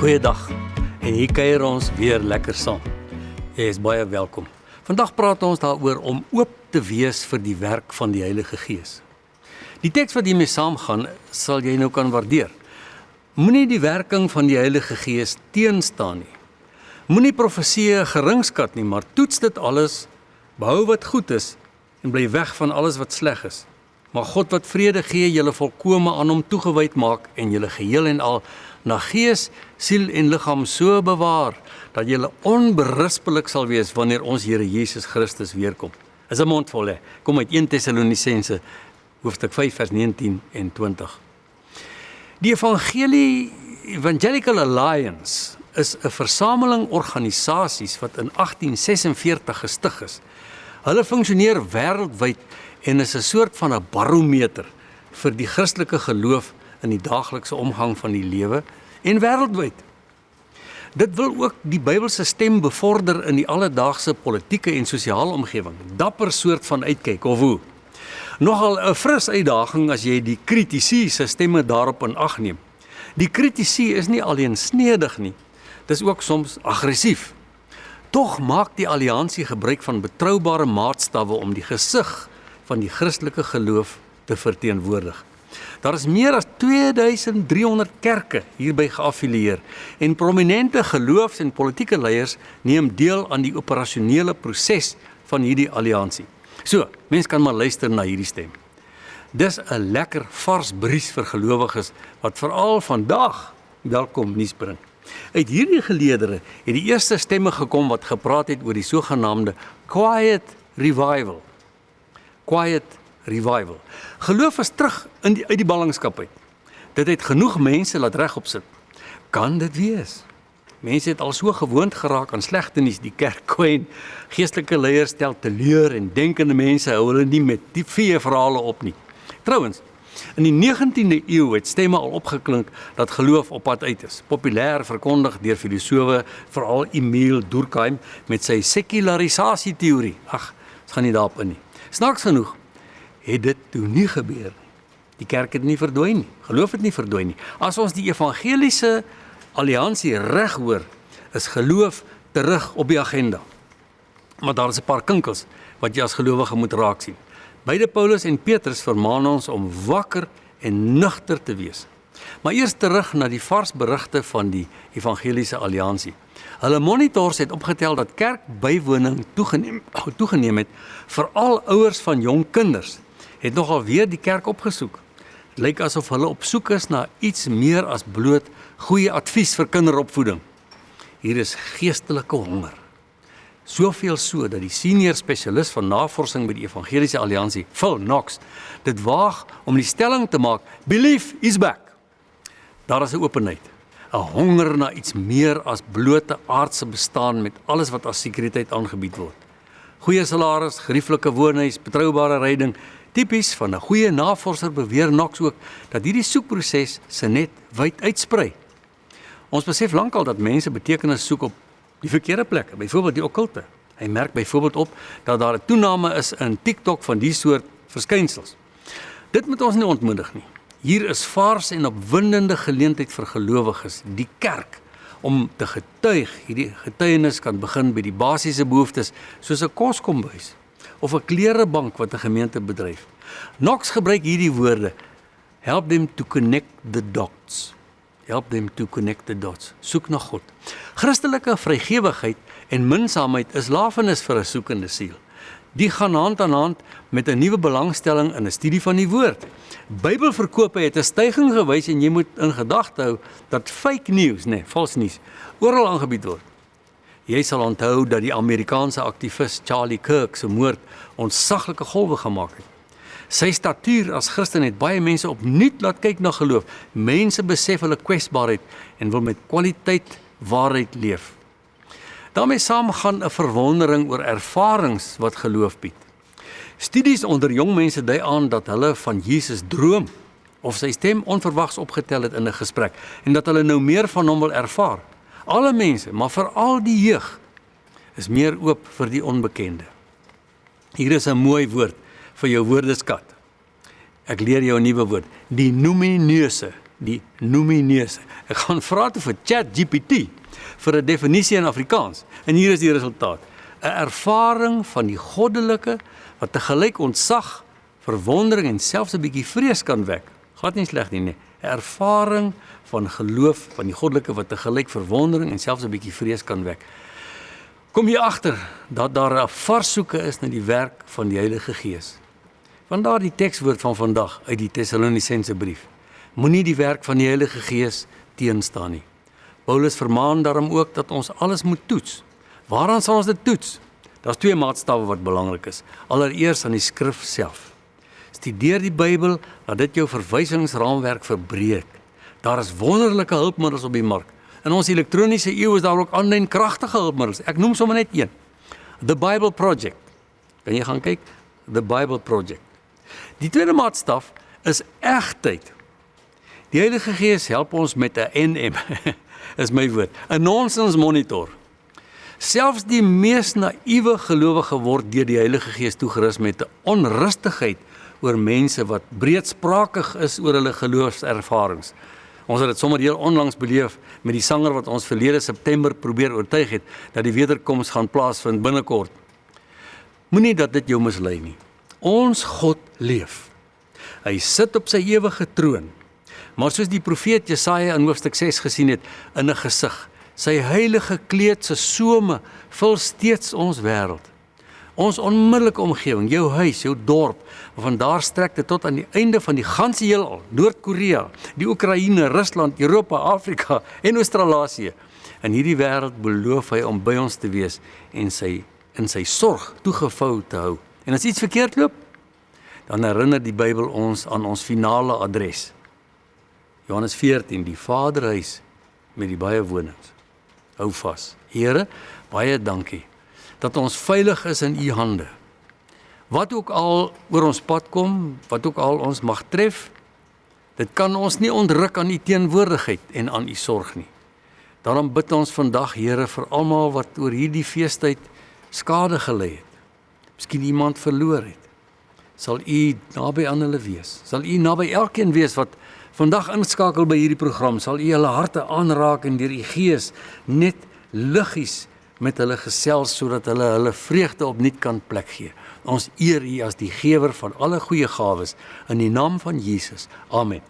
Goeiedag, en hier kuier ons weer lekker saam. Jy is baie welkom. Vandag praat ons daaroor om oop te wees vir die werk van die Heilige Gees. Die teks wat hiermee saamgaan, sal jy nou kan waardeer. Moenie die werking van die Heilige Gees teenstaan nie. Moenie profesieë geringskat nie, maar toets dit alles, behou wat goed is en bly weg van alles wat sleg is. Maar God wat vrede gee, julle volkome aan hom toegewyd maak en julle geheel en al na gees, siel en liggaam so bewaar, dat julle onberispelik sal wees wanneer ons Here Jesus Christus weerkom. Is 'n mondvol, hè? Kom uit 1 Tessalonisense, hoofstuk 5, vers 19 en 20. Die Evangelical Alliance is 'n versameling organisasies wat in 1846 gestig is. Hulle funksioneer wêreldwyd en is 'n soort van 'n barometer vir die Christelike geloof in die daaglikse omgang van die lewe en wêreldwyd. Dit wil ook die Bybelse stem bevorder in die alledaagse politieke en sosiale omgewing. Dapper soort van uitkyk, of hoe? Nogal 'n fris uitdaging as jy die kritici se stemme daarop in ag neem. Die kritici is nie alleen snedig nie, dis ook soms aggressief. Tog maak die alliansie gebruik van betroubare maatstawwe om die gesig van die Christelike geloof te verteenwoordig. Daar is meer as 2300 kerke hierby geaffilieer en prominente geloofs- en politieke leiers neem deel aan die operasionele proses van hierdie alliansie. So, mens kan maar luister na hierdie stem. Dis 'n lekker vars bries vir gelowiges wat veral vandag welkom nuus bring. Uit hierdie geleedere het die eerste stemme gekom wat gepraat het oor die sogenaamde quiet revival. Quiet revival. Geloof is terug uit die ballingskap uit. Dit het genoeg mense laat regop sit. Kan dit wees? Mense het al so gewoond geraak aan slegte nuus, die kerk kwyn, geestelike leiers stel teleur en denkende mense hou hulle nie met die vee verhale op nie. Trouwens, in die 19de eeu het stemme al opgeklink dat geloof op pad uit is. Populêr verkondig deur filosowe, veral Emile Durkheim met sy sekularisasieteorie. Ag, ons gaan nie daarop in nie. Snaaks genoeg het dit toe nie gebeur nie. Die kerk het nie verdwyn nie, geloof het nie verdwyn nie. As ons die evangeliese alliansie reg hoor, is geloof terug op die agenda. Maar daar is 'n paar kinkels wat jy as gelowige moet raak sien. Beide Paulus en Petrus vermaan ons om wakker en nugter te wees. Maar eers terug na die vars berigte van die evangeliese alliansie. Hulle monitors het opgetel dat kerkbywoning toegeneem het, veral ouers van jong kinders het nogal weer die kerk opgesoek. Het lyk asof hulle op soek is na iets meer as bloot goeie advies vir kinderopvoeding. Hier is geestelike honger. Soveel so dat die senior spesialis van navorsing by die Evangeliese Alliansie, Phil Knox, dit waag om die stelling te maak, belief is back. Daar is 'n openheid, 'n honger na iets meer as blote aardse bestaan met alles wat as sekuriteit aangebied word. Goeie salaris, gerieflike woonhuis, betroubare ryding, tipies van 'n goeie navorser beweer Knox ook dat hierdie soekproses se net wyd uitsprei. Ons besef lankal dat mense betekenis soek op die verkeerde plekke, byvoorbeeld die okkulte. Hy merk byvoorbeeld op dat daar 'n toename is in TikTok van die soort verskynsels. Dit moet ons nie ontmoedig nie. Hier is vars en opwindende geleentheid vir gelowiges, die kerk, om te getuig. Hierdie getuienis kan begin by die basiese behoeftes, soos 'n koskombuis of 'n klerebank wat 'n gemeente bedryf. Knox gebruik hierdie woorde, help them to connect the dots. Help them to connect the dots. Soek na God. Christelike vrygewigheid en minsaamheid is lafenis vir 'n soekende siel. Die gaan hand aan hand met 'n nuwe belangstelling in 'n studie van die woord. Bybelverkope het 'n stygings gewys en jy moet in gedagte hou dat fake news, vals nuus, oral aangebied word. Jy sal onthou dat die Amerikaanse aktivis Charlie Kirk se moord ontsaglike golwe gemaak het. Sy statuur as Christen het baie mense opnuut laat kyk na geloof. Mense besef hulle kwesbaarheid en wil met kwaliteit waarheid leef. Daarmee saam gaan 'n verwondering oor ervarings wat geloof bied. Studies onder jong mense dui aan dat hulle van Jesus droom of sy stem onverwags opgetel het in 'n gesprek en dat hulle nou meer van hom wil ervaar. Alle mense, maar veral die jeug, is meer oop vir die onbekende. Hier is 'n mooi woord vir jou woordeskat. Ek leer jou 'n nuwe woord, die numineuze die nominese. Ek gaan vra toe vir ChatGPT vir 'n definisie in Afrikaans. En hier is die resultaat. 'n Ervaring van die goddelike wat tegelyk ontzag, verwondering en selfs 'n bietjie vrees kan wek. Glad nie sleg nie, nee. 'n Ervaring van geloof van die goddelike wat tegelyk verwondering en selfs 'n bietjie vrees kan wek. Kom jy agter dat daar 'n varssoeke is na die werk van die Heilige Gees. Vandaar die tekswoord van vandag uit die Tessalonisense brief. Moenie die werk van die Heilige Gees teenstaan nie. Paulus vermaan daarom ook dat ons alles moet toets. Waaraan sal ons dit toets? Daar's 2 maatstawwe wat belangrik is. Allereers aan die skrif self. Studeer die Bybel, laat dit jou verwysingsraamwerk verbreek. Daar is wonderlike hulpmiddels op die mark. In ons elektroniese eeu is daar ook aanlyn kragtige hulpmiddels. Ek noem sommer net een. The Bible Project. Kan jy gaan kyk? The Bible Project. Die tweede maatstaf is egtheid. Die Heilige Gees help ons met 'n NM, is my woord, 'n nonsens monitor. Selfs die mees naïewe gelowige word deur die Heilige Gees toegerus met 'n onrustigheid oor mense wat breedsprakig is oor hulle geloofservarings. Ons het dit sommer heel onlangs beleef met die sanger wat ons verlede September probeer oortuig het dat die wederkoms gaan plaasvind binnekort. Moenie dat dit jou mislei nie. Ons God leef. Hy sit op sy ewige troon. Maar soos die profeet Jesaja in hoofstuk 6 gesien het, in 'n gesig, sy heilige kleed se some vul steeds ons wêreld. Ons onmiddellike omgewing, jou huis, jou dorp, van daar strek dit tot aan die einde van die ganse heelal, Noord-Korea, die Oekraïne, Rusland, Europa, Afrika en Australië. In hierdie wêreld beloof hy om by ons te wees en in sy sorg toegevou te hou. En as iets verkeerd loop, dan herinner die Bybel ons aan ons finale adres. Johannes 14, die Vaderhuis met die baie wonings. Hou vas. Here, baie dankie dat ons veilig is in u hande. Wat ook al oor ons pad kom, wat ook al ons mag tref, dit kan ons nie ontruk aan u teenwoordigheid en aan u sorg nie. Daarom bid ons vandag, Here, vir almal wat oor hierdie feestyd skade gelei het. Miskien iemand verloor het. Sal u naby aan hulle wees. Sal u naby elkeen wees wat vandag inskakel by hierdie program. Sal u hulle harte aanraak en deur u Gees net liggies met hulle gesels sodat hulle vreugde opnuut kan plek gee. Ons eer u as die gewer van alle goeie gawes in die naam van Jesus. Amen.